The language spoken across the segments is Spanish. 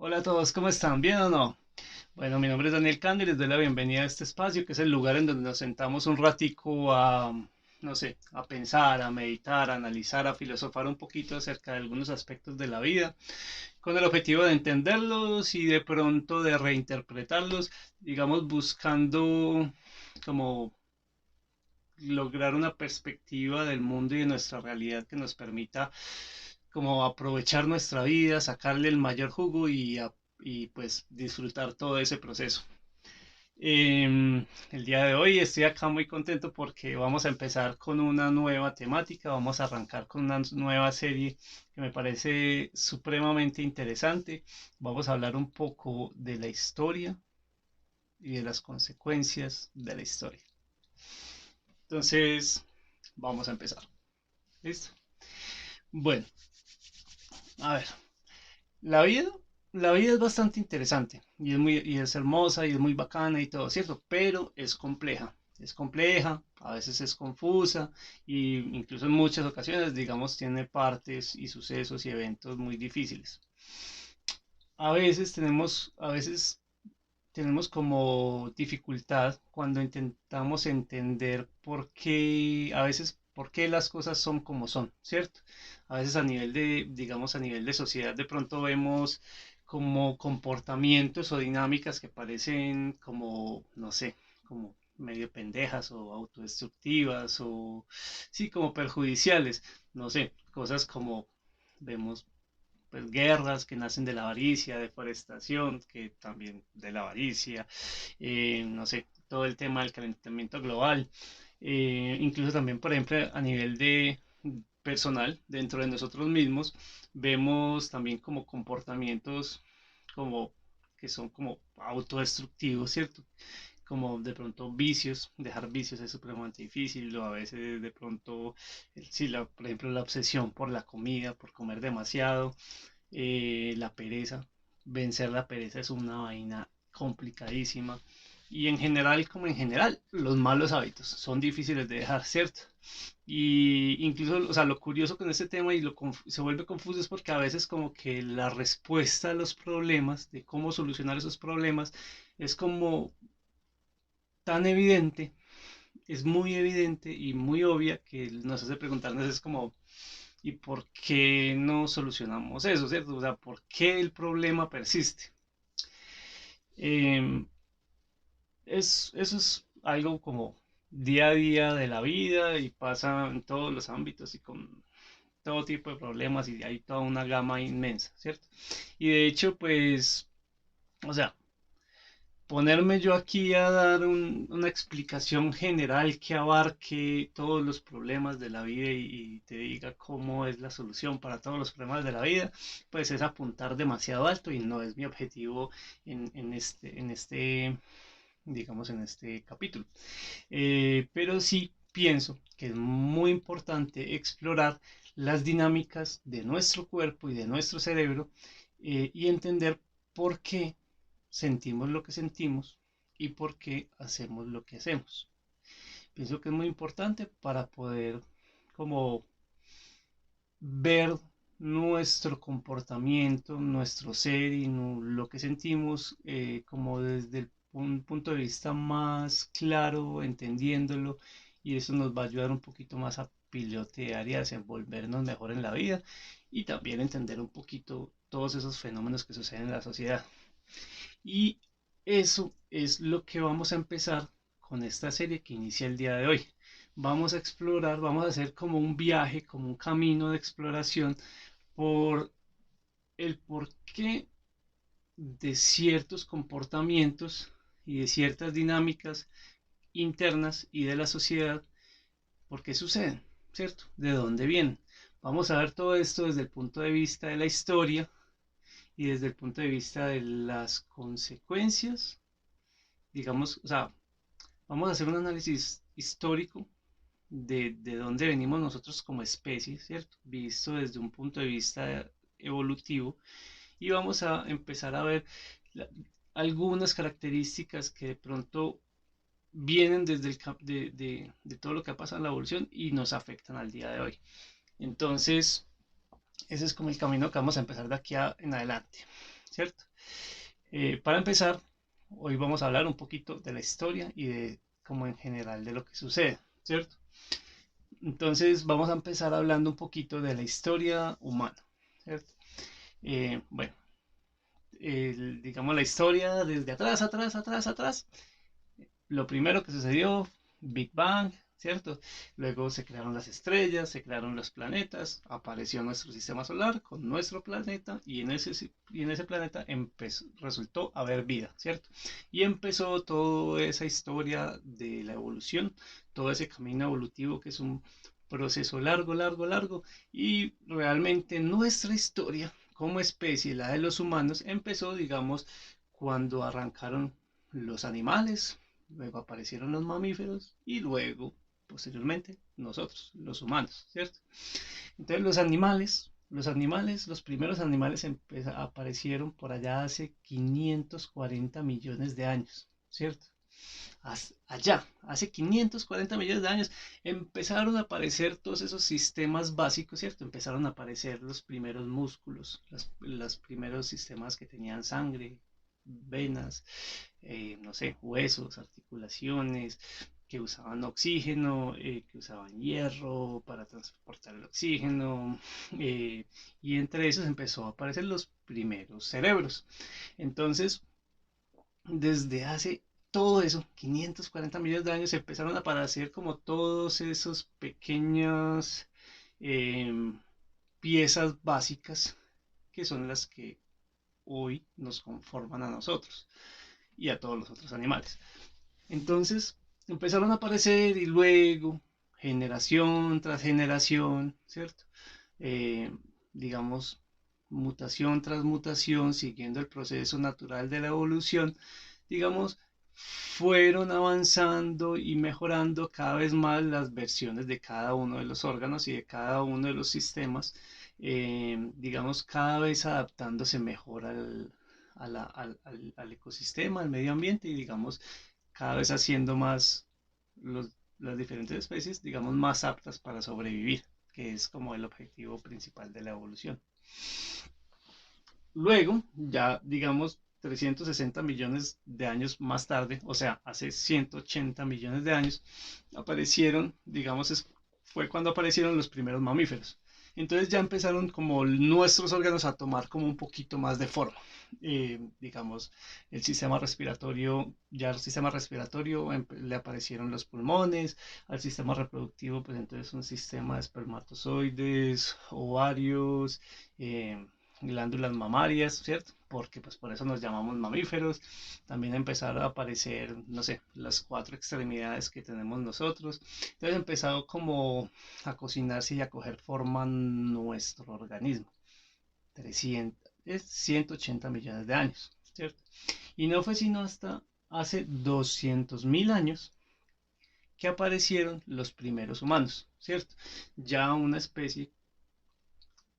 Hola a todos, ¿cómo están? ¿Bien o no? Bueno, mi nombre es Daniel Cando y les doy la bienvenida a este espacio, que es el lugar en donde nos sentamos un ratico a, no sé, a pensar, a meditar, a analizar, a filosofar un poquito acerca de algunos aspectos de la vida, con el objetivo de entenderlos y de pronto de reinterpretarlos, digamos, buscando como lograr una perspectiva del mundo y de nuestra realidad que nos permita como aprovechar nuestra vida, sacarle el mayor jugo y pues disfrutar todo ese proceso. El día de hoy estoy acá muy contento porque vamos a empezar con una nueva temática, vamos a arrancar con una nueva serie que me parece supremamente interesante. Vamos a hablar un poco de la historia y de las consecuencias de la historia. Entonces, vamos a empezar. ¿Listo? Bueno, a ver, La vida, la vida es bastante interesante y es hermosa y es muy bacana y todo, ¿cierto? Pero es compleja. Es compleja, a veces es confusa y incluso en muchas ocasiones, digamos, tiene partes y sucesos y eventos muy difíciles. A veces tenemos como dificultad cuando intentamos entender por qué, a veces, por qué las cosas son como son, ¿cierto? A veces a nivel de, digamos, a nivel de sociedad, de pronto vemos como comportamientos o dinámicas que parecen como, no sé, como medio pendejas o autodestructivas o sí, como perjudiciales, no sé, cosas como vemos pues guerras que nacen de la avaricia, deforestación, que también de la avaricia, no sé, todo el tema del calentamiento global, incluso también, por ejemplo, a nivel de personal, dentro de nosotros mismos, vemos también como comportamientos como que son como autodestructivos, ¿cierto? Como de pronto vicios, dejar vicios es supremamente difícil, o a veces de pronto, sí, por ejemplo, la obsesión por la comida, por comer demasiado, la pereza, vencer la pereza es una vaina complicadísima. Y en general, como en general, los malos hábitos son difíciles de dejar, ¿cierto? Y incluso, o sea, lo curioso con este tema y se vuelve confuso es porque a veces como que la respuesta a los problemas, de cómo solucionar esos problemas, es como tan evidente, es muy evidente y muy obvia que nos hace preguntarnos es como, ¿y por qué no solucionamos eso, cierto? O sea, ¿por qué el problema persiste? Em, eso es algo como día a día de la vida y pasa en todos los ámbitos y con todo tipo de problemas y hay toda una gama inmensa, ¿cierto? Y de hecho, pues, o sea, ponerme yo aquí a dar una explicación general que abarque todos los problemas de la vida y te diga cómo es la solución para todos los problemas de la vida, pues es apuntar demasiado alto y no es mi objetivo en este, digamos, en este capítulo. Pero sí pienso que es muy importante explorar las dinámicas de nuestro cuerpo y de nuestro cerebro y entender por qué sentimos lo que sentimos y por qué hacemos lo que hacemos. Pienso que es muy importante para poder como ver nuestro comportamiento, nuestro ser y lo que sentimos como desde un punto de vista más claro, entendiéndolo, y eso nos va a ayudar un poquito más a pilotear y a desenvolvernos mejor en la vida y también entender un poquito todos esos fenómenos que suceden en la sociedad. Y eso es lo que vamos a empezar con esta serie que inicia el día de hoy. Vamos a explorar, vamos a hacer como un viaje, como un camino de exploración por el porqué de ciertos comportamientos y de ciertas dinámicas internas y de la sociedad, por qué suceden, ¿cierto? ¿De dónde vienen? Vamos a ver todo esto desde el punto de vista de la historia y desde el punto de vista de las consecuencias, digamos, o sea, vamos a hacer un análisis histórico de dónde venimos nosotros como especie, ¿cierto? Visto desde un punto de vista evolutivo y vamos a empezar a ver la- algunas características que de pronto vienen desde de todo lo que ha pasado en la evolución y nos afectan al día de hoy. Entonces, ese es como el camino que vamos a empezar de aquí en adelante. ¿cierto? Para empezar, hoy vamos a hablar un poquito de la historia y de como en general de lo que sucede, ¿cierto? Entonces vamos a empezar hablando un poquito de la historia humana, ¿cierto? Bueno, digamos la historia desde atrás, atrás, atrás, atrás. Lo primero que sucedió, Big Bang, ¿cierto? Luego se crearon las estrellas, se crearon los planetas, apareció nuestro sistema solar con nuestro planeta y en ese planeta resultó haber vida, ¿cierto? Y empezó toda esa historia de la evolución, todo ese camino evolutivo que es un proceso largo, largo, largo y realmente nuestra historia como especie, la de los humanos, empezó, digamos, cuando arrancaron los animales, luego aparecieron los mamíferos y luego, posteriormente, nosotros, los humanos, ¿cierto? Entonces los primeros animales aparecieron por allá hace 540 millones de años, ¿cierto? Allá, hace 540 millones de años, empezaron a aparecer todos esos sistemas básicos, ¿cierto? Empezaron a aparecer los primeros músculos, los primeros sistemas que tenían sangre, venas, no sé, huesos, articulaciones, que usaban oxígeno, que usaban hierro para transportar el oxígeno, y entre esos empezó a aparecer los primeros cerebros. Entonces, desde hace todo eso, 540 millones de años, empezaron a aparecer como todos esos pequeñas eh, piezas básicas que son las que hoy nos conforman a nosotros y a todos los otros animales. Entonces empezaron a aparecer y luego, generación tras generación, ¿cierto? Eh, digamos, mutación tras mutación, siguiendo el proceso natural de la evolución, digamos, fueron avanzando y mejorando cada vez más las versiones de cada uno de los órganos y de cada uno de los sistemas, digamos, cada vez adaptándose mejor al ecosistema, al medio ambiente y, digamos, cada vez haciendo más los, las diferentes especies, digamos, más aptas para sobrevivir, que es como el objetivo principal de la evolución. Luego, ya digamos 360 millones de años más tarde, o sea, hace 180 millones de años, aparecieron, digamos, fue cuando aparecieron los primeros mamíferos. Entonces ya empezaron como nuestros órganos a tomar como un poquito más de forma. Digamos, el sistema respiratorio, ya al sistema respiratorio le aparecieron los pulmones, al sistema reproductivo, pues entonces un sistema de espermatozoides, ovarios, eh, glándulas mamarias, ¿cierto? Porque pues por eso nos llamamos mamíferos. También empezaron a aparecer, no sé, las cuatro extremidades que tenemos nosotros. Entonces empezado como a cocinarse y a coger forma nuestro organismo. 300, es 180 millones de años, ¿cierto? Y no fue sino hasta hace 200.000 años que aparecieron los primeros humanos, ¿cierto? Ya una especie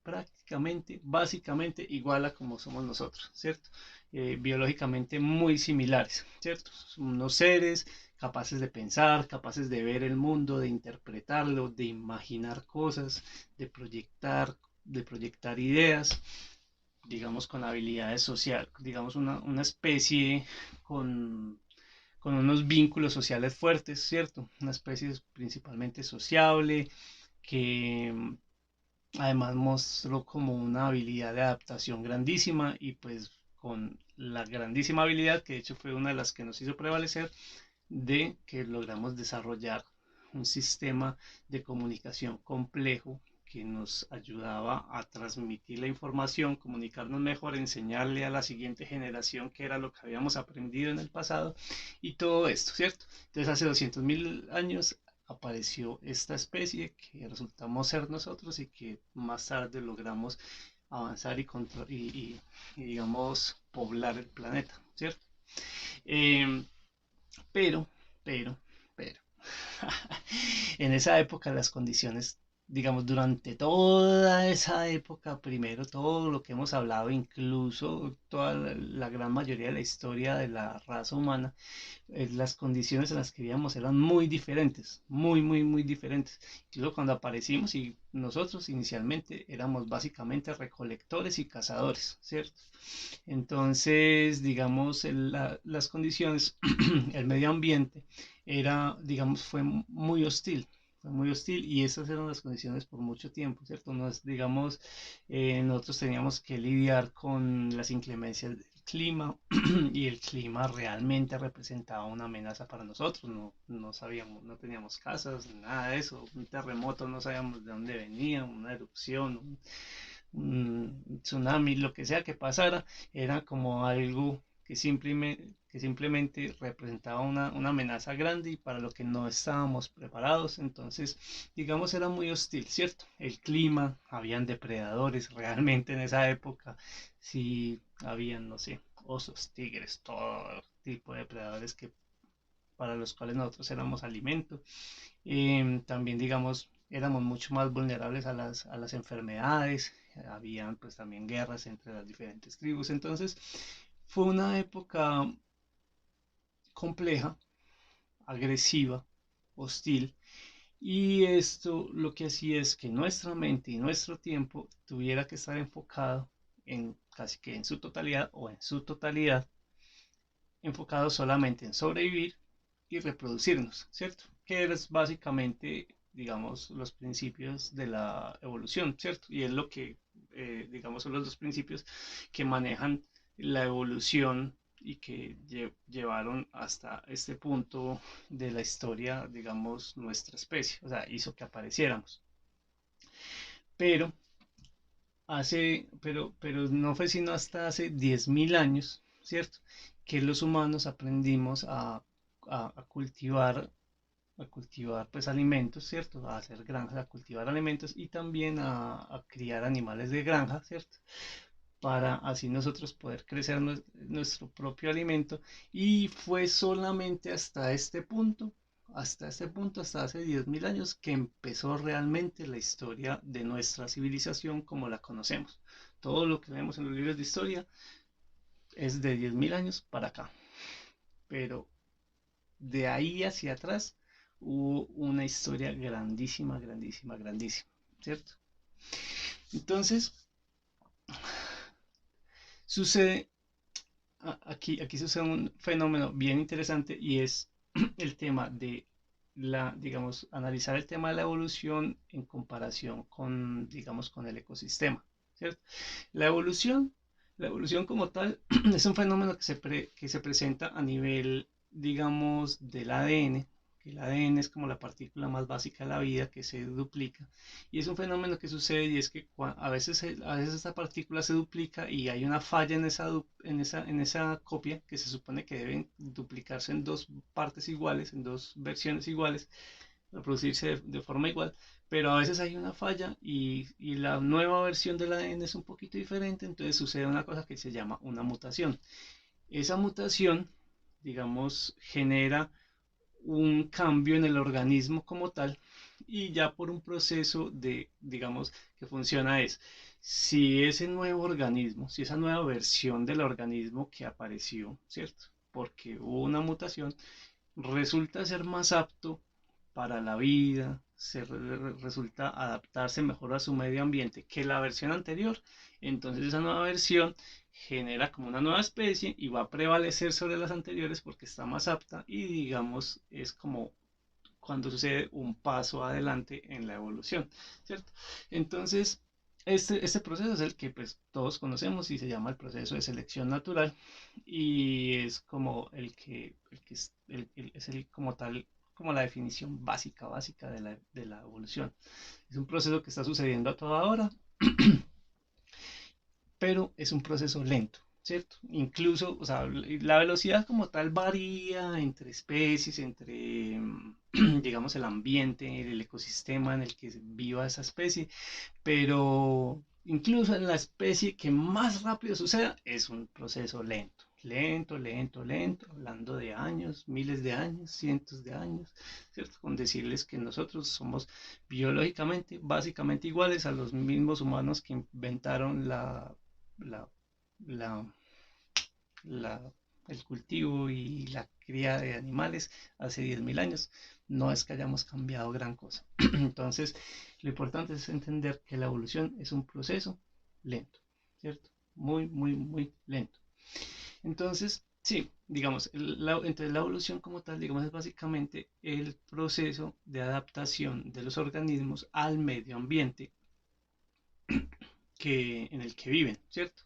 prácticamente, básicamente igual a como somos nosotros, ¿cierto? Biológicamente muy similares, ¿cierto? Son unos seres capaces de pensar, capaces de ver el mundo, de interpretarlo, de imaginar cosas, de proyectar ideas, digamos con habilidades sociales, digamos una especie con, con unos vínculos sociales fuertes, ¿cierto? Una especie principalmente sociable, que además mostró como una habilidad de adaptación grandísima y pues con la grandísima habilidad que de hecho fue una de las que nos hizo prevalecer de que logramos desarrollar un sistema de comunicación complejo que nos ayudaba a transmitir la información, comunicarnos mejor, enseñarle a la siguiente generación qué era lo que habíamos aprendido en el pasado y todo esto, ¿cierto? Entonces hace 200.000 años apareció esta especie que resultamos ser nosotros y que más tarde logramos avanzar y digamos poblar el planeta, ¿cierto? Eh, pero, pero, pero, en esa época las condiciones digamos, durante toda esa época, primero todo lo que hemos hablado, incluso toda la gran mayoría de la historia de la raza humana, las condiciones en las que vivíamos eran muy diferentes, muy diferentes. Incluso cuando aparecimos y nosotros inicialmente éramos básicamente recolectores y cazadores, ¿cierto? Entonces, digamos, las condiciones, el medio ambiente era, digamos, fue muy hostil y esas eran las condiciones por mucho tiempo, ¿cierto? Digamos, nosotros teníamos que lidiar con las inclemencias del clima y el clima realmente representaba una amenaza para nosotros, no sabíamos, no teníamos casas, nada de eso, un terremoto no sabíamos de dónde venía, una erupción, un tsunami, lo que sea que pasara, era como algo que simplemente representaba una amenaza grande y para lo que no estábamos preparados. Entonces, digamos, era muy hostil, ¿cierto? El clima, habían depredadores realmente en esa época, sí, habían, no sé, osos, tigres, todo tipo de depredadores que para los cuales nosotros éramos alimento. También, digamos, éramos mucho más vulnerables a a las enfermedades, habían pues también guerras entre las diferentes tribus, entonces fue una época compleja, agresiva, hostil, y esto lo que hacía es que nuestra mente y nuestro tiempo tuviera que estar enfocado en casi que en su totalidad o en su totalidad, enfocado solamente en sobrevivir y reproducirnos, ¿cierto? Que es básicamente, digamos, los principios de la evolución, ¿cierto? Y es lo que, digamos, son los dos principios que manejan la evolución y que llevaron hasta este punto de la historia, digamos, nuestra especie, o sea, hizo que apareciéramos. Pero pero no fue sino hasta hace 10.000 años, ¿cierto? Que los humanos aprendimos a cultivar pues alimentos, ¿cierto? A hacer granjas, a cultivar alimentos y también a criar animales de granja, ¿cierto? Para así nosotros poder crecer nuestro propio alimento. Y fue solamente hasta hace 10.000 años, que empezó realmente la historia de nuestra civilización como la conocemos. Todo lo que vemos en los libros de historia es de 10.000 años para acá. Pero de ahí hacia atrás hubo una historia grandísima, grandísima, grandísima, ¿cierto? Entonces, sucede, aquí sucede un fenómeno bien interesante y es el tema de digamos, analizar el tema de la evolución en comparación con, digamos, con el ecosistema, ¿cierto? La evolución, la evolución como tal es un fenómeno que se presenta a nivel, digamos, del ADN, que el ADN es como la partícula más básica de la vida que se duplica, y es un fenómeno que sucede y es que a veces esta partícula se duplica y hay una falla en en esa copia que se supone que deben duplicarse en dos partes iguales, en dos versiones iguales, reproducirse de forma igual, pero a veces hay una falla y la nueva versión del ADN es un poquito diferente, entonces sucede una cosa que se llama una mutación. Esa mutación, digamos, genera un cambio en el organismo como tal y ya por un proceso de, digamos, que funciona es, si ese nuevo organismo, si esa nueva versión del organismo que apareció, ¿cierto? Porque hubo una mutación, resulta ser más apto para la vida, resulta adaptarse mejor a su medio ambiente que la versión anterior, entonces esa nueva versión genera como una nueva especie y va a prevalecer sobre las anteriores porque está más apta y digamos es como cuando sucede un paso adelante en la evolución, ¿cierto? Entonces, este proceso es el que pues todos conocemos y se llama el proceso de selección natural y es como es el como tal, como la definición básica de la evolución. Es un proceso que está sucediendo a toda hora, pero es un proceso lento, ¿cierto? Incluso, o sea, la velocidad como tal varía entre especies, entre, digamos, el ambiente, el ecosistema en el que viva esa especie, pero incluso en la especie que más rápido suceda es un proceso lento, lento, lento, lento, hablando de años, miles de años, cientos de años, ¿cierto? Con decirles que nosotros somos biológicamente, básicamente iguales a los mismos humanos que inventaron la, la, la- el cultivo y la cría de animales hace 10.000 años. No es que hayamos cambiado gran cosa. Entonces, lo importante es entender que la evolución es un proceso lento, ¿cierto? Muy, muy, muy lento. Entonces, sí, digamos, entonces la evolución como tal, digamos, es básicamente el proceso de adaptación de los organismos al medio ambiente en el que viven, ¿cierto?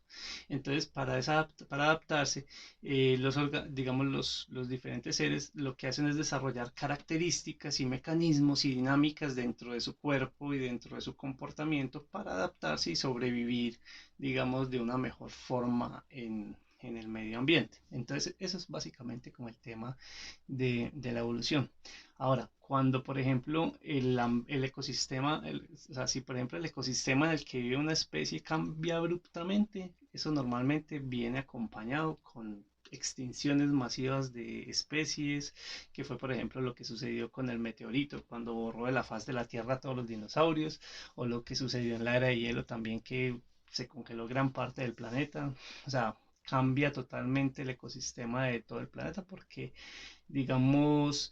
Entonces, para adaptarse, digamos, los diferentes seres lo que hacen es desarrollar características y mecanismos y dinámicas dentro de su cuerpo y dentro de su comportamiento para adaptarse y sobrevivir, digamos, de una mejor forma en el medio ambiente. Entonces, eso es básicamente como el tema de la evolución. Ahora, cuando por ejemplo el ecosistema, o sea, si por ejemplo el ecosistema en el que vive una especie cambia abruptamente, eso normalmente viene acompañado con extinciones masivas de especies, que fue por ejemplo lo que sucedió con el meteorito cuando borró de la faz de la Tierra a todos los dinosaurios, o lo que sucedió en la era de hielo también que se congeló gran parte del planeta. O sea, cambia totalmente el ecosistema de todo el planeta porque digamos,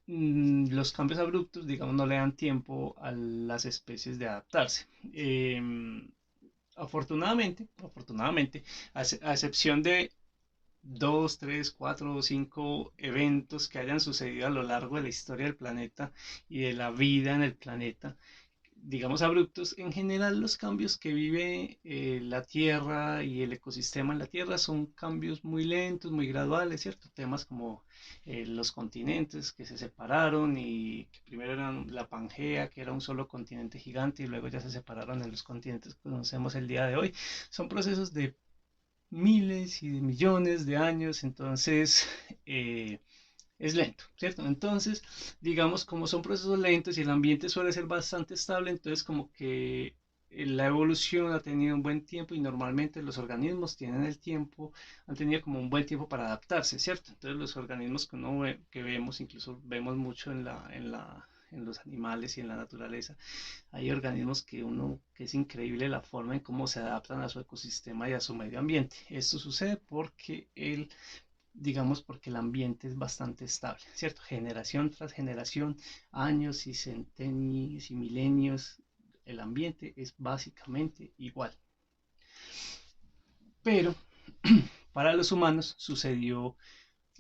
los cambios abruptos, digamos, no le dan tiempo a las especies de adaptarse. Afortunadamente, a excepción de dos, tres, cuatro o cinco eventos que hayan sucedido a lo largo de la historia del planeta y de la vida en el planeta, digamos, abruptos. En general, los cambios que vive la Tierra y el ecosistema en la Tierra son cambios muy lentos, muy graduales, ¿cierto? Temas como los continentes que se separaron y que primero eran la Pangea, que era un solo continente gigante, y luego ya se separaron en los continentes que conocemos el día de hoy. Son procesos de miles y de millones de años, entonces es lento, ¿cierto? Entonces, digamos, como son procesos lentos y el ambiente suele ser bastante estable, entonces como que la evolución ha tenido un buen tiempo y normalmente los organismos tienen el tiempo, han tenido como un buen tiempo para adaptarse, ¿cierto? Entonces los organismos que uno ve, que vemos, incluso vemos mucho en los animales y en la naturaleza, hay organismos que es increíble la forma en cómo se adaptan a su ecosistema y a su medio ambiente. Esto sucede porque digamos, porque el ambiente es bastante estable, ¿cierto? Generación tras generación, años y centenios y milenios, el ambiente es básicamente igual. Pero para los humanos sucedió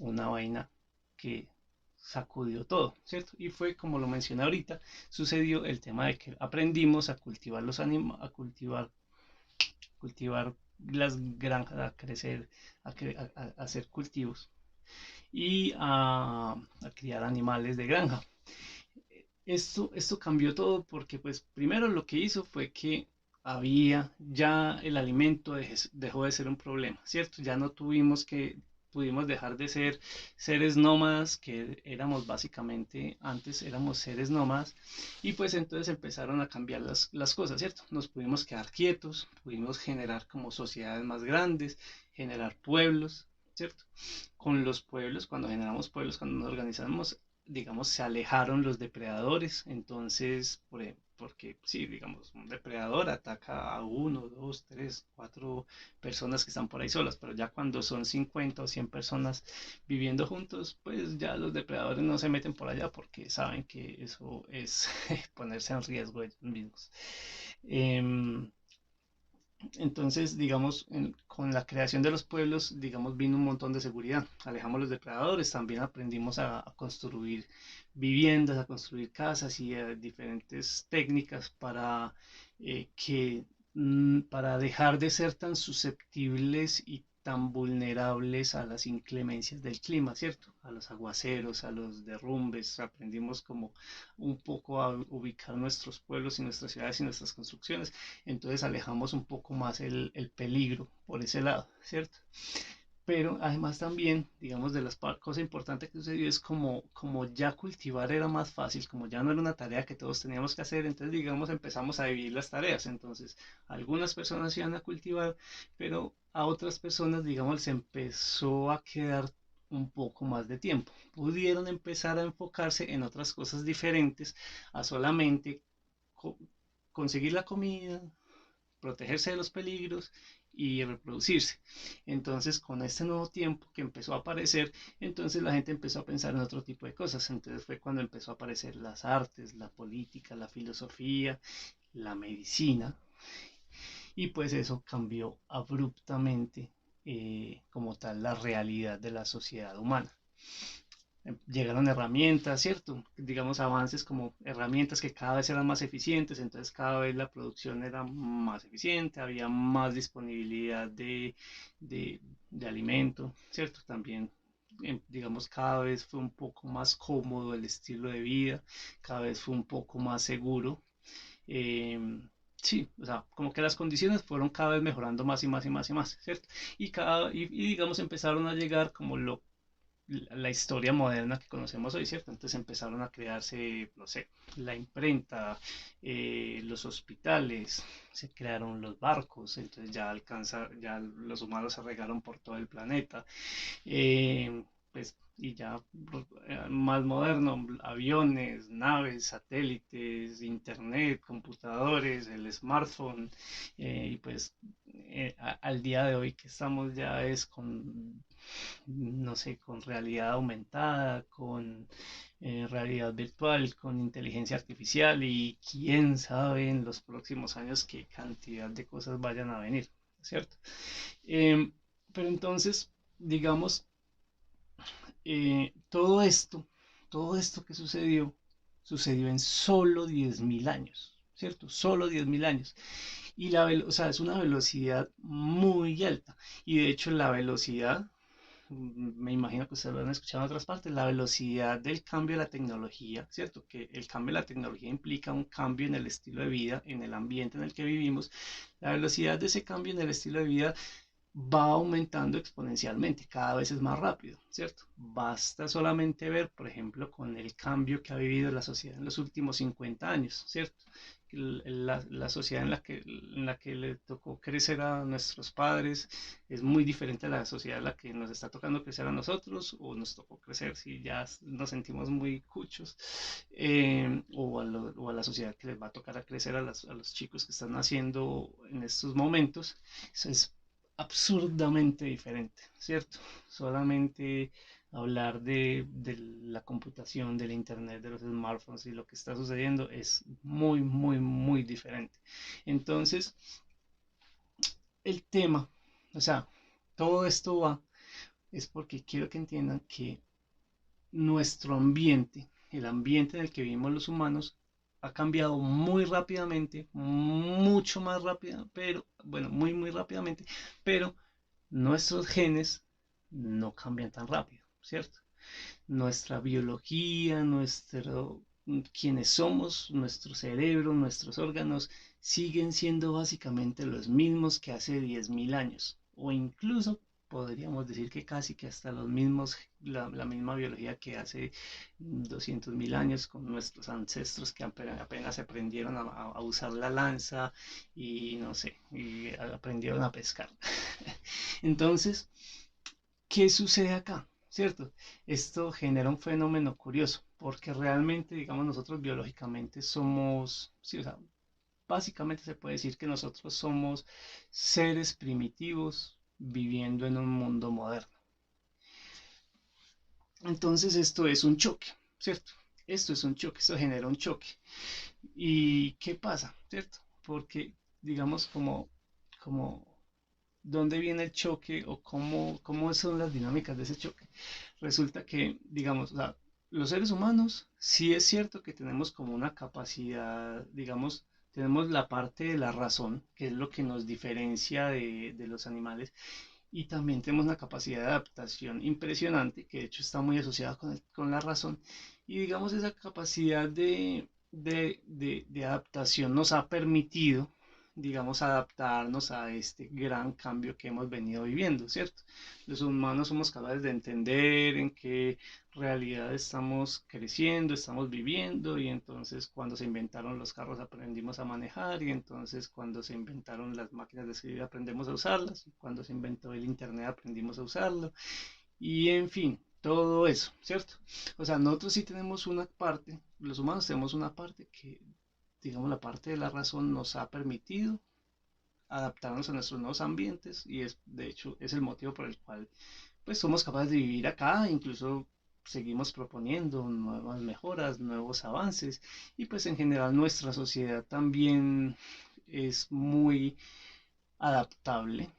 una vaina que sacudió todo, ¿cierto? Y fue como lo mencioné ahorita, sucedió el tema de que aprendimos a cultivar cultivar las granjas, a crecer, a hacer cultivos y a criar animales de granja. Esto cambió todo porque, pues, primero lo que hizo fue que ya el alimento dejó de ser un problema, ¿cierto? Ya no pudimos dejar de ser seres nómadas, que éramos básicamente, antes éramos seres nómadas, y pues entonces empezaron a cambiar las cosas, ¿cierto? Nos pudimos quedar quietos, pudimos generar como sociedades más grandes, generar pueblos, ¿cierto? Con los pueblos, cuando generamos pueblos, cuando nos organizamos, digamos, se alejaron los depredadores, entonces, porque sí, digamos, un depredador ataca a uno, dos, tres, cuatro personas que están por ahí solas, pero ya cuando son 50 o 100 personas viviendo juntos, pues ya los depredadores no se meten por allá porque saben que eso es ponerse en riesgo ellos mismos. Em, entonces, digamos, con la creación de los pueblos, digamos, vino un montón de seguridad. Alejamos los depredadores, también aprendimos a construir viviendas, a construir casas y diferentes técnicas para dejar de ser tan susceptibles y tan vulnerables a las inclemencias del clima, ¿cierto? A los aguaceros, a los derrumbes. Aprendimos como un poco a ubicar nuestros pueblos y nuestras ciudades y nuestras construcciones, entonces alejamos un poco más el peligro por ese lado, ¿cierto? Pero además también, digamos, de las cosas importantes que sucedió es como ya cultivar era más fácil, como ya no era una tarea que todos teníamos que hacer, entonces, digamos, empezamos a dividir las tareas. Entonces, algunas personas iban a cultivar, pero a otras personas, digamos, se empezó a quedar un poco más de tiempo. Pudieron empezar a enfocarse en otras cosas diferentes a solamente co- conseguir la comida, protegerse de los peligros y reproducirse. Entonces, con este nuevo tiempo que empezó a aparecer, entonces la gente empezó a pensar en otro tipo de cosas. Entonces fue cuando empezó a aparecer las artes, la política, la filosofía, la medicina, y pues eso cambió abruptamente como tal la realidad de la sociedad humana. Llegaron herramientas, ¿cierto? Digamos, avances como herramientas que cada vez eran más eficientes, entonces cada vez la producción era más eficiente, había más disponibilidad de alimento, ¿cierto? También, digamos, cada vez fue un poco más cómodo el estilo de vida, cada vez fue un poco más seguro. Sí, o sea, como que las condiciones fueron cada vez mejorando más y más y más y más, ¿cierto? Y digamos empezaron a llegar como la historia moderna que conocemos hoy, ¿cierto? Entonces empezaron a crearse, no sé, la imprenta, los hospitales, se crearon los barcos, entonces ya los humanos se regaron por todo el planeta. Pues, y ya más moderno, aviones, naves, satélites, internet, computadores, el smartphone, y pues al día de hoy que estamos ya es con, no sé, con realidad aumentada, con realidad virtual, con inteligencia artificial y quién sabe en los próximos años qué cantidad de cosas vayan a venir, ¿cierto? Em, pero entonces, digamos, todo esto, todo esto que sucedió, sucedió en solo 10.000 años, ¿cierto? Solo 10.000 años. Y o sea, es una velocidad muy alta. Y de hecho la velocidad, me imagino que ustedes lo han escuchado en otras partes, la velocidad del cambio de la tecnología, ¿cierto? Que el cambio de la tecnología implica un cambio en el estilo de vida, en el ambiente en el que vivimos. La velocidad de ese cambio en el estilo de vida va aumentando exponencialmente, cada vez es más rápido, ¿cierto? Basta solamente ver, por ejemplo, con el cambio que ha vivido la sociedad en los últimos 50 años, ¿cierto? La sociedad en la que le tocó crecer a nuestros padres es muy diferente a la sociedad en la que nos está tocando crecer a nosotros o nos tocó crecer si ya nos sentimos muy cuchos, o a la sociedad que les va a tocar a crecer a los chicos que están naciendo en estos momentos. Eso es absurdamente diferente, ¿cierto? Solamente hablar de la computación, del internet, de los smartphones y lo que está sucediendo es muy, muy, muy diferente. Entonces, el tema, o sea, todo esto va, es porque quiero que entiendan que nuestro ambiente, el ambiente en el que vivimos los humanos, ha cambiado muy rápidamente, mucho más rápido, pero, bueno, muy, muy rápidamente, pero nuestros genes no cambian tan rápido, ¿cierto? Nuestra biología, quienes somos, nuestro cerebro, nuestros órganos siguen siendo básicamente los mismos que hace 10.000 años, o incluso podríamos decir que casi que hasta los mismos, la misma biología que hace 200.000 años con nuestros ancestros que apenas aprendieron a usar la lanza y no sé, y aprendieron a pescar. Entonces, ¿qué sucede acá? ¿Cierto? Esto genera un fenómeno curioso, porque realmente, digamos, nosotros biológicamente somos, sí, o sea, básicamente se puede decir que nosotros somos seres primitivos viviendo en un mundo moderno. Entonces, esto es un choque, ¿cierto? Esto es un choque, esto genera un choque. ¿Y qué pasa? ¿Cierto? Porque, digamos, como dónde viene el choque o cómo son las dinámicas de ese choque. Resulta que, digamos, o sea, los seres humanos sí es cierto que tenemos como una capacidad, digamos, tenemos la parte de la razón, que es lo que nos diferencia de los animales, y también tenemos una capacidad de adaptación impresionante, que de hecho está muy asociada con la razón, y digamos esa capacidad de adaptación nos ha permitido digamos, adaptarnos a este gran cambio que hemos venido viviendo, ¿cierto? Los humanos somos capaces de entender en qué realidad estamos creciendo, estamos viviendo, y entonces cuando se inventaron los carros aprendimos a manejar, y entonces cuando se inventaron las máquinas de escribir aprendemos a usarlas, y cuando se inventó el internet aprendimos a usarlo, y en fin, todo eso, ¿cierto? O sea, nosotros sí tenemos una parte, los humanos tenemos una parte que, digamos, la parte de la razón nos ha permitido adaptarnos a nuestros nuevos ambientes, y es, de hecho, es el motivo por el cual pues somos capaces de vivir acá, incluso seguimos proponiendo nuevas mejoras, nuevos avances, y pues en general nuestra sociedad también es muy adaptable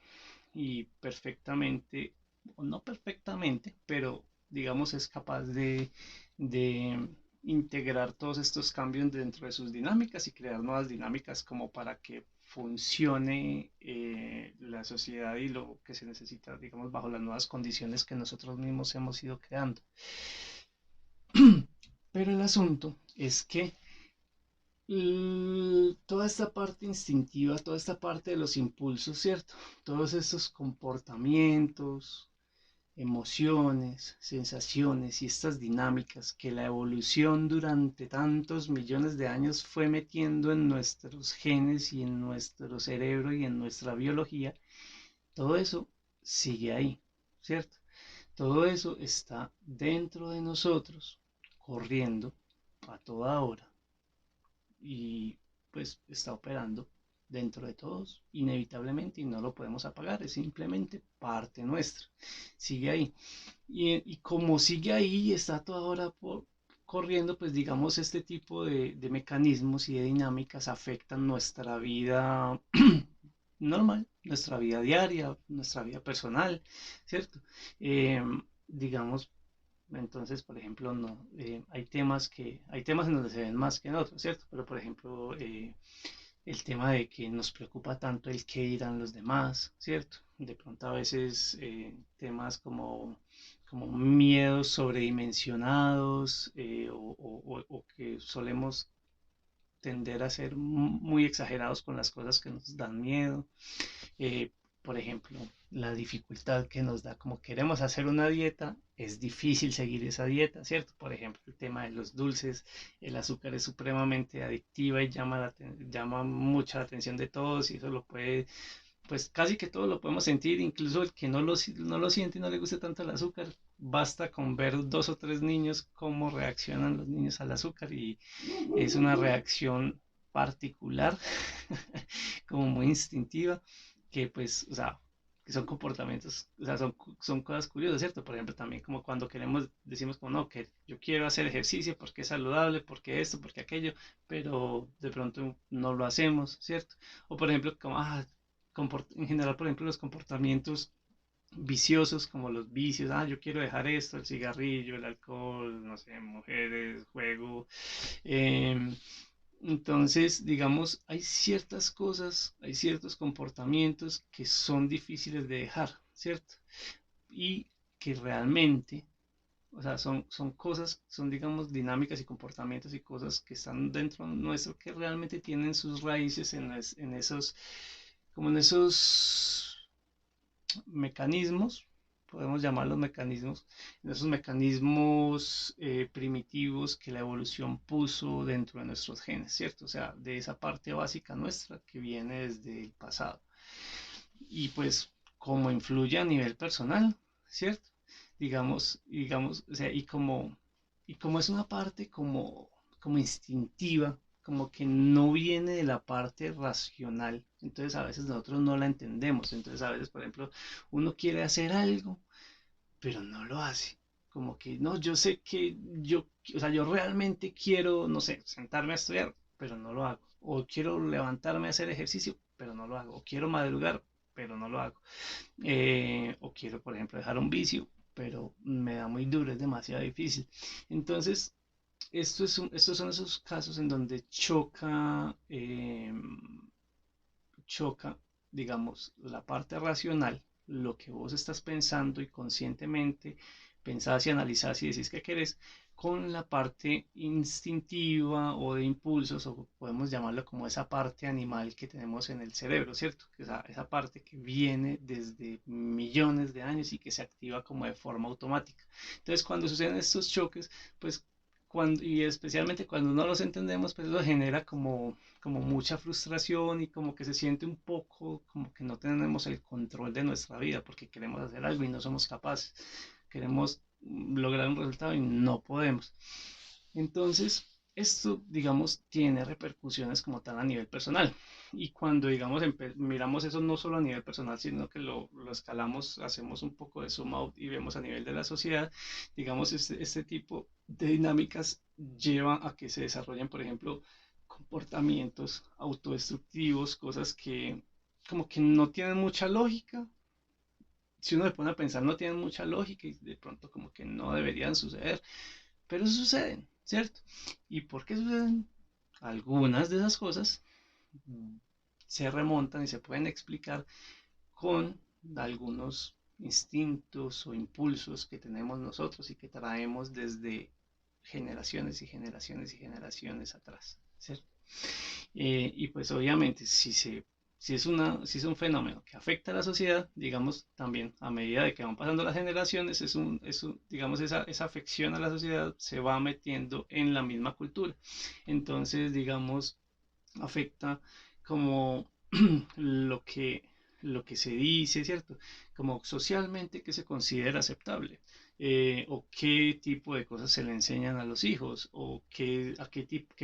y perfectamente, o no perfectamente, pero digamos es capaz de integrar todos estos cambios dentro de sus dinámicas y crear nuevas dinámicas como para que funcione la sociedad y lo que se necesita, digamos, bajo las nuevas condiciones que nosotros mismos hemos ido creando. Pero el asunto es que toda esta parte instintiva, toda esta parte de los impulsos, ¿cierto? Todos estos comportamientos, emociones, sensaciones y estas dinámicas que la evolución durante tantos millones de años fue metiendo en nuestros genes y en nuestro cerebro y en nuestra biología, todo eso sigue ahí, ¿cierto? Todo eso está dentro de nosotros, corriendo a toda hora, y pues está operando dentro de todos inevitablemente, y no lo podemos apagar, es simplemente parte nuestra, sigue ahí. Y como sigue ahí, está toda hora corriendo, pues digamos este tipo de mecanismos y de dinámicas afectan nuestra vida normal, nuestra vida diaria, nuestra vida personal, ¿cierto? Eh, digamos, entonces, por ejemplo, no, hay temas en donde se ven más que en otros, ¿cierto? Pero, por ejemplo, el tema de que nos preocupa tanto el qué dirán los demás, ¿cierto? De pronto a veces temas como miedos sobredimensionados, o que solemos tender a ser muy exagerados con las cosas que nos dan miedo. eh, por ejemplo, la dificultad que nos da, como queremos hacer una dieta, es difícil seguir esa dieta, ¿cierto? Por ejemplo, el tema de los dulces, el azúcar es supremamente adictiva y llama mucha la atención de todos, y eso lo puede, pues casi que todos lo podemos sentir, incluso el que no lo siente y no le guste tanto el azúcar. Basta con ver dos o tres niños cómo reaccionan los niños al azúcar, y es una reacción particular, como muy instintiva, que pues, o sea, que son comportamientos, o sea, son cosas curiosas, ¿cierto? Por ejemplo, también como cuando decimos como no, que yo quiero hacer ejercicio porque es saludable, porque esto, porque aquello, pero de pronto no lo hacemos, ¿cierto? O por ejemplo, como, en general, por ejemplo, los comportamientos viciosos como los vicios, yo quiero dejar esto, el cigarrillo, el alcohol, no sé, mujeres, juego, em, entonces, digamos, hay ciertas cosas, hay ciertos comportamientos que son difíciles de dejar, ¿cierto? Y que realmente, o sea, son cosas, son, digamos, dinámicas y comportamientos y cosas que están dentro nuestro, que realmente tienen sus raíces en esos, como en esos mecanismos, podemos llamarlos mecanismos, en esos mecanismos primitivos que la evolución puso dentro de nuestros genes, ¿cierto? O sea, de esa parte básica nuestra que viene desde el pasado. Y pues, como influye a nivel personal, ¿cierto? O sea, y como es una parte como instintiva, como que no viene de la parte racional, entonces a veces nosotros no la entendemos. Entonces a veces, por ejemplo, uno quiere hacer algo, pero no lo hace. Como que no, yo sé que o sea, yo realmente quiero, no sé, sentarme a estudiar, pero no lo hago. O quiero levantarme a hacer ejercicio, pero no lo hago. O quiero madrugar, pero no lo hago. O quiero, por ejemplo, dejar un vicio, pero me da muy duro, es demasiado difícil. Entonces, estos son esos casos en donde choca, digamos, la parte racional, lo que vos estás pensando y conscientemente pensás y analizás y decís que querés, con la parte instintiva o de impulsos, o podemos llamarlo como esa parte animal que tenemos en el cerebro, ¿cierto? Esa parte que viene desde millones de años y que se activa como de forma automática. Entonces, cuando suceden estos choques, pues y especialmente cuando no los entendemos, pues eso genera como mucha frustración y como que se siente un poco como que no tenemos el control de nuestra vida porque queremos hacer algo y no somos capaces. Queremos lograr un resultado y no podemos. Entonces, esto, digamos, tiene repercusiones como tal a nivel personal. Y cuando, digamos, miramos eso no solo a nivel personal, sino que lo escalamos, hacemos un poco de zoom out y vemos a nivel de la sociedad, digamos, este tipo de dinámicas lleva a que se desarrollen, por ejemplo, comportamientos autodestructivos, cosas que como que no tienen mucha lógica. Si uno se pone a pensar, no tienen mucha lógica y de pronto como que no deberían suceder, pero suceden, ¿cierto? ¿Y por qué suceden? Algunas de esas cosas se remontan y se pueden explicar con algunos instintos o impulsos que tenemos nosotros y que traemos desde generaciones y generaciones y generaciones atrás, ¿cierto? Y pues obviamente si es un fenómeno que afecta a la sociedad, digamos, también a medida de que van pasando las generaciones, digamos, esa afección a la sociedad se va metiendo en la misma cultura. Entonces, digamos, afecta como lo que, lo que se dice, ¿cierto? Como socialmente que se considera aceptable, o qué tipo de cosas se le enseñan a los hijos, o qué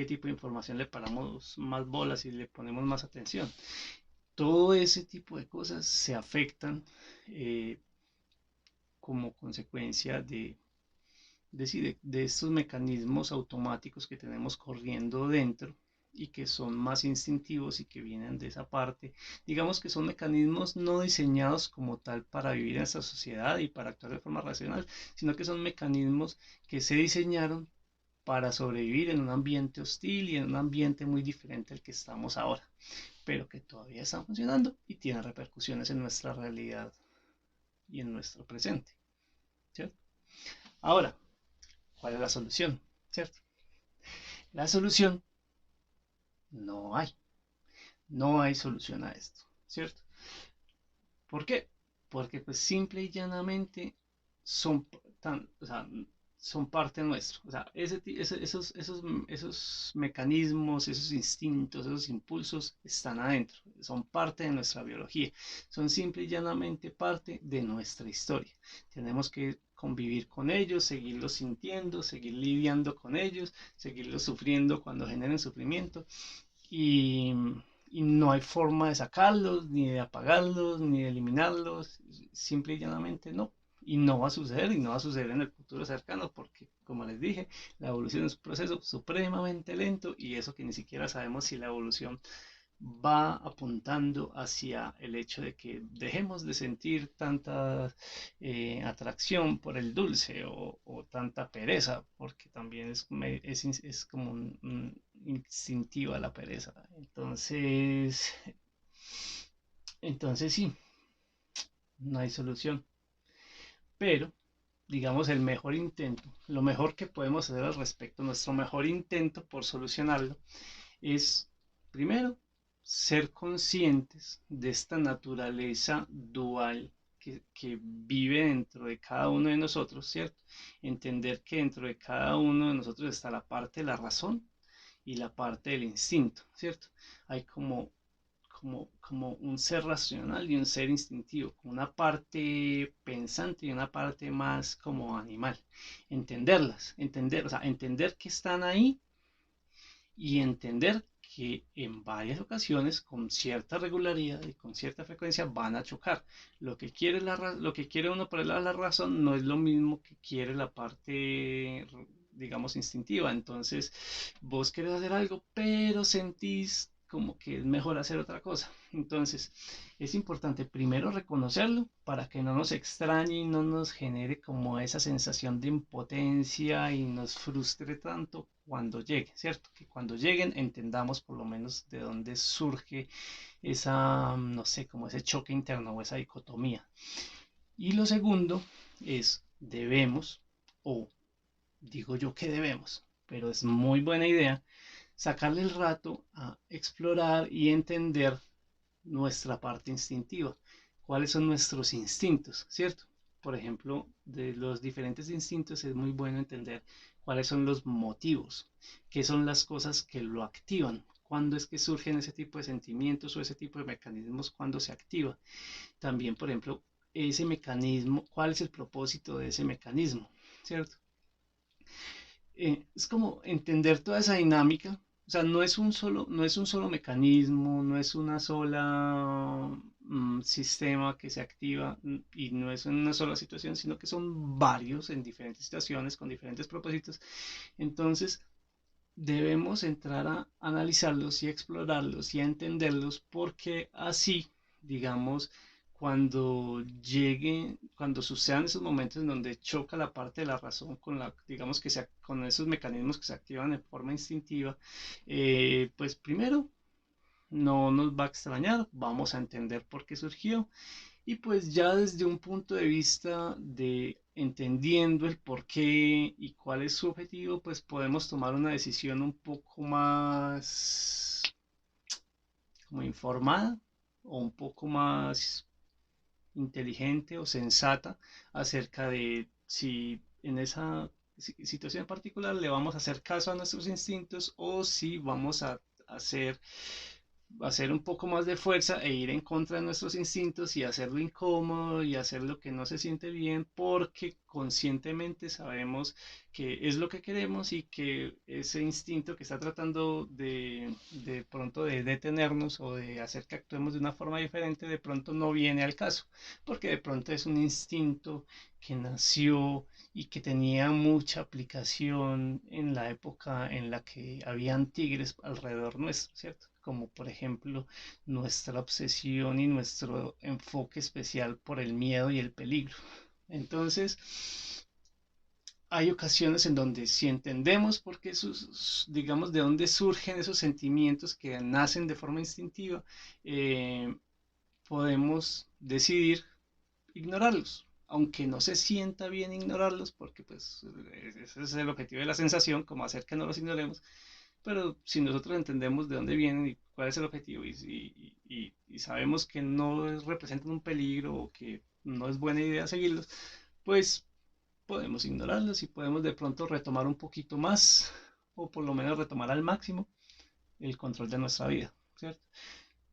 tipo de información le paramos más bolas y le ponemos más atención. Todo ese tipo de cosas se afectan eh, como consecuencia de estos mecanismos automáticos que tenemos corriendo dentro y que son más instintivos y que vienen de esa parte. Digamos que son mecanismos no diseñados como tal para vivir en esta sociedad y para actuar de forma racional, sino que son mecanismos que se diseñaron para sobrevivir en un ambiente hostil y en un ambiente muy diferente al que estamos ahora, pero que todavía están funcionando y tienen repercusiones en nuestra realidad y en nuestro presente, ¿cierto? Ahora, ¿cuál es la solución? ¿Cierto? La solución no hay. No hay solución a esto, ¿cierto? ¿Por qué? Porque pues simple y llanamente son, o sea, son parte nuestro. O sea, esos mecanismos, esos instintos, esos impulsos están adentro. Son parte de nuestra biología. Son simple y llanamente parte de nuestra historia. Tenemos que convivir con ellos, seguirlos sintiendo, seguir lidiando con ellos, seguirlos sufriendo cuando generen sufrimiento y, y no hay forma de sacarlos, ni de apagarlos, ni de eliminarlos, simple y llanamente no. Y no va a suceder, y no va a suceder en el futuro cercano, porque, como les dije, la evolución es un proceso supremamente lento y eso que ni siquiera sabemos si la evolución va apuntando hacia el hecho de que dejemos de sentir tanta atracción por el dulce o tanta pereza, porque también es como instintiva la pereza. Entonces sí, no hay solución. Pero, digamos, el mejor intento, lo mejor que podemos hacer al respecto, nuestro mejor intento por solucionarlo, es, primero, ser conscientes de esta naturaleza dual que vive dentro de cada uno de nosotros, ¿cierto? Entender que dentro de cada uno de nosotros está la parte de la razón y la parte del instinto, ¿cierto? Hay como un ser racional y un ser instintivo, como una parte pensante y una parte más como animal. Entenderlas, o sea, entender que están ahí y entender que en varias ocasiones, con cierta regularidad y con cierta frecuencia, van a chocar. Lo que quiere uno por el lado de la razón no es lo mismo que quiere la parte, digamos, instintiva. Entonces, vos querés hacer algo, pero sentís como que es mejor hacer otra cosa. Entonces, es importante primero reconocerlo para que no nos extrañe y no nos genere como esa sensación de impotencia y nos frustre tanto cuando llegue, ¿cierto? Que cuando lleguen entendamos por lo menos de dónde surge esa, no sé, como ese choque interno o esa dicotomía. Y lo segundo es, debemos o digo yo que debemos, pero es muy buena idea sacarle el rato a explorar y entender nuestra parte instintiva, cuáles son nuestros instintos, ¿cierto? Por ejemplo, de los diferentes instintos es muy bueno entender cuáles son los motivos, qué son las cosas que lo activan, cuándo es que surgen ese tipo de sentimientos o ese tipo de mecanismos, cuándo se activa. También, por ejemplo, ese mecanismo, cuál es el propósito de ese mecanismo, ¿cierto? Es como entender toda esa dinámica. O sea, no es un solo mecanismo, no es una sola sistema que se activa y no es una sola situación, sino que son varios en diferentes situaciones con diferentes propósitos. Entonces, debemos entrar a analizarlos y explorarlos y a entenderlos porque así, digamos, cuando sucedan esos momentos en donde choca la parte de la razón con digamos que con esos mecanismos que se activan de forma instintiva, pues primero no nos va a extrañar, vamos a entender por qué surgió y pues ya desde un punto de vista de entendiendo el por qué y cuál es su objetivo, pues podemos tomar una decisión un poco más como informada o un poco más inteligente o sensata acerca de si en esa situación en particular le vamos a hacer caso a nuestros instintos o si vamos a hacer hacer un poco más de fuerza e ir en contra de nuestros instintos y hacerlo incómodo y hacer lo que no se siente bien porque conscientemente sabemos que es lo que queremos y que ese instinto que está tratando de pronto de detenernos o de hacer que actuemos de una forma diferente de pronto no viene al caso porque de pronto es un instinto que nació y que tenía mucha aplicación en la época en la que habían tigres alrededor nuestro, ¿cierto? Como por ejemplo nuestra obsesión y nuestro enfoque especial por el miedo y el peligro. Entonces, hay ocasiones en donde si entendemos por qué digamos, de dónde surgen esos sentimientos que nacen de forma instintiva, podemos decidir ignorarlos, aunque no se sienta bien ignorarlos, porque pues ese es el objetivo de la sensación, como hacer que no los ignoremos, pero si nosotros entendemos de dónde vienen y cuál es el objetivo y sabemos que no representan un peligro o que no es buena idea seguirlos, pues podemos ignorarlos y podemos de pronto retomar un poquito más o por lo menos retomar al máximo el control de nuestra vida, ¿cierto?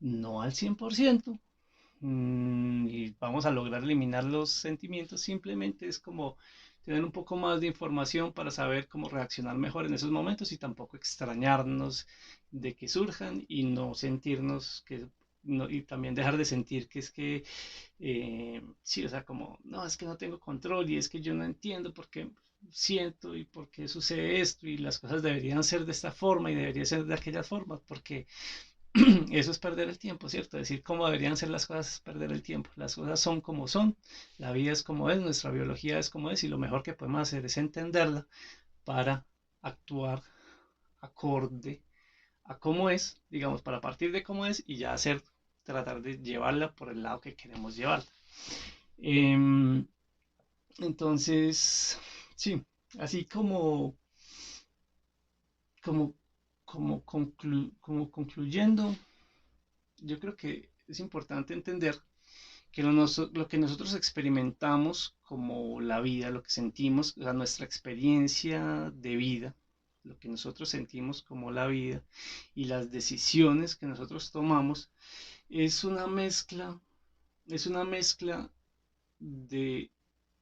No al 100%, y vamos a lograr eliminar los sentimientos, simplemente es como tener un poco más de información para saber cómo reaccionar mejor en esos momentos y tampoco extrañarnos de que surjan y no sentirnos que y también dejar de sentir que es que sí, o sea, como no, es que no tengo control y es que yo no entiendo por qué siento y por qué sucede esto y las cosas deberían ser de esta forma y deberían ser de aquella forma, porque eso es perder el tiempo, ¿cierto? Decir cómo deberían ser las cosas es perder el tiempo. Las cosas son como son, la vida es como es, nuestra biología es como es y lo mejor que podemos hacer es entenderla para actuar acorde a cómo es, digamos, para partir de cómo es y ya hacer, tratar de llevarla por el lado que queremos llevarla. Em, entonces, sí, así como, como concluyendo, yo creo que es importante entender que lo que nosotros experimentamos como la vida, lo que sentimos, o sea, nuestra experiencia de vida, lo que nosotros sentimos como la vida y las decisiones que nosotros tomamos, es una mezcla, es una mezcla de,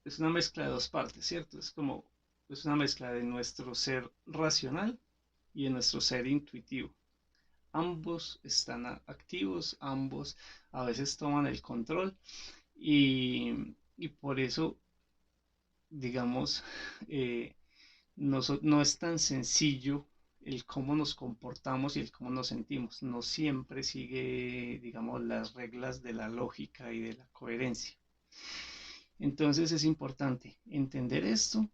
es una mezcla de dos partes, ¿cierto? Es una mezcla de nuestro ser racional y de nuestro ser intuitivo. Ambos están activos, ambos a veces toman el control y por eso, digamos, eh, no es tan sencillo el cómo nos comportamos y el cómo nos sentimos. No siempre sigue, digamos, las reglas de la lógica y de la coherencia. Entonces es importante entender esto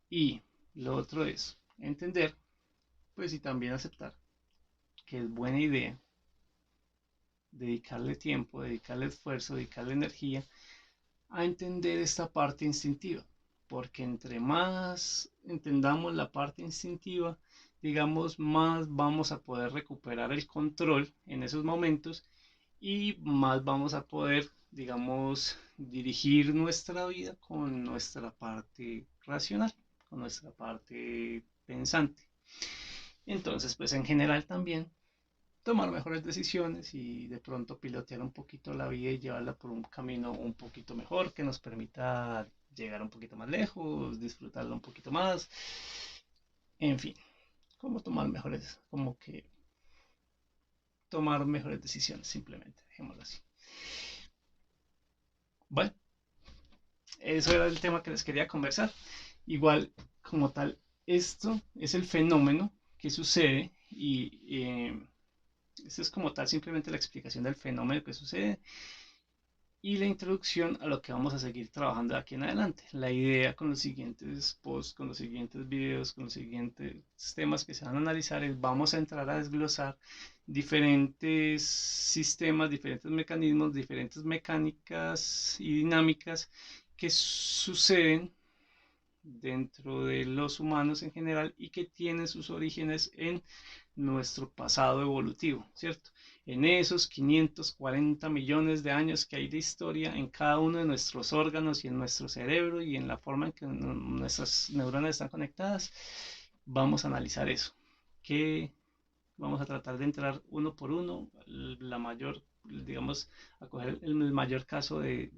y lo otro es entender, pues y también aceptar que es buena idea dedicarle tiempo, dedicarle esfuerzo, dedicarle energía a entender esta parte instintiva. porque entre más entendamos la parte instintiva, digamos, más vamos a poder recuperar el control en esos momentos y más vamos a poder, digamos, dirigir nuestra vida con nuestra parte racional, con nuestra parte pensante. Entonces, pues en general también tomar mejores decisiones y de pronto pilotear un poquito la vida y llevarla por un camino un poquito mejor que nos permita llegar un poquito más lejos, disfrutarla un poquito más, en fin, como tomar mejores, como que tomar mejores decisiones, simplemente, dejémoslo así. Bueno, eso era el tema que les quería conversar. Igual, como tal, esto es el fenómeno que sucede y esto es como tal simplemente la explicación del fenómeno que sucede y la introducción a lo que vamos a seguir trabajando de aquí en adelante. La idea con los siguientes posts, con los siguientes videos, con los siguientes temas que se van a analizar es vamos a entrar a desglosar diferentes sistemas, diferentes mecanismos, diferentes mecánicas y dinámicas que suceden dentro de los humanos en general y que tienen sus orígenes en nuestro pasado evolutivo, ¿cierto? En esos 540 millones de años que hay de historia en cada uno de nuestros órganos y en nuestro cerebro y en la forma en que nuestras neuronas están conectadas, vamos a analizar eso. Que vamos a tratar de entrar uno por uno, la mayor, digamos, a coger el mayor caso de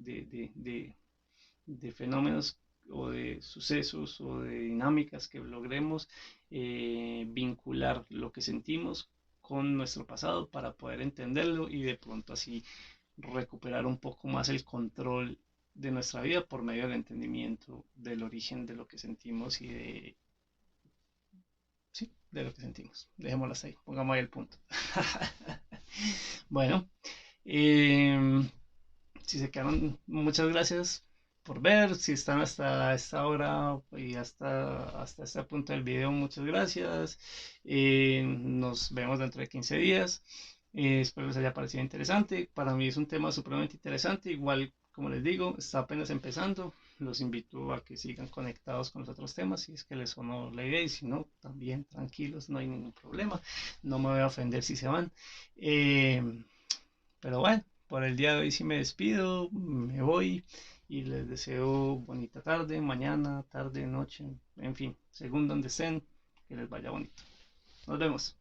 fenómenos o de sucesos o de dinámicas que logremos vincular lo que sentimos con nuestro pasado para poder entenderlo y de pronto así recuperar un poco más el control de nuestra vida por medio del entendimiento del origen de lo que sentimos y de, sí, de lo que sentimos. Dejémoslo ahí, pongamos ahí el punto. Bueno, eh, si se quedaron, muchas gracias por ver. Si están hasta esta hora y hasta este punto del video, muchas gracias. Nos vemos dentro de 15 días. Espero les haya parecido interesante. Para mí es un tema supremamente interesante. Igual, como les digo, está apenas empezando. Los invito a que sigan conectados con los otros temas si es que les sonó la idea y si no, también tranquilos, no hay ningún problema. No me voy a ofender si se van. Eh, pero bueno, por el día de hoy sí me despido, me voy y les deseo bonita tarde, mañana, tarde, noche, en fin, según donde estén, que les vaya bonito. Nos vemos.